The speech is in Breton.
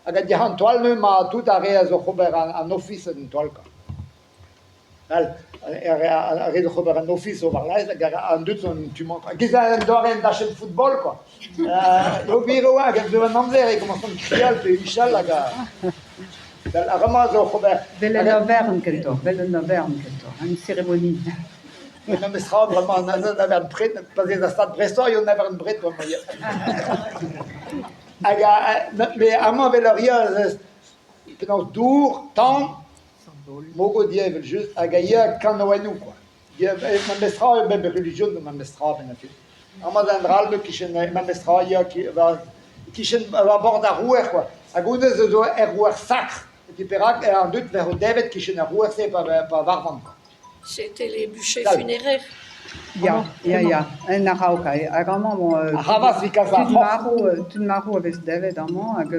hag a dihan toal me ma tout a re a zo c'hober an office an toal ka. A re zo c'hober an office o var laiz, hag an dut son tumant. Giz an doaren dachet football, quoi. Eo biro hag an zo an amzer, e koman son krial pe Michel hag a... A rama zo c'hober... Vel an avern kento, an cérémonie. Non, mais sera vraiment un avern pret, parce que stad Brestois, yon avern pret, mais à moi, Véloria, pendant dour, temps, mogo dievel, juste, à gaïa, canoenou, quoi. Ma mestra, même religion de ma mestra, ben afin. À moi, d'un dralme, qui chen, ma mestra, qui chen, à bord d'un rouer, quoi. À gounez, je dois un rouer sacre, et puis, en doute, vers David, qui chen un rouer, c'est pas varvan, quoi. C'était les bûchers funéraires. Ja, en arauka. Vraiment, Havas vi kasa. tout marou avec David, hag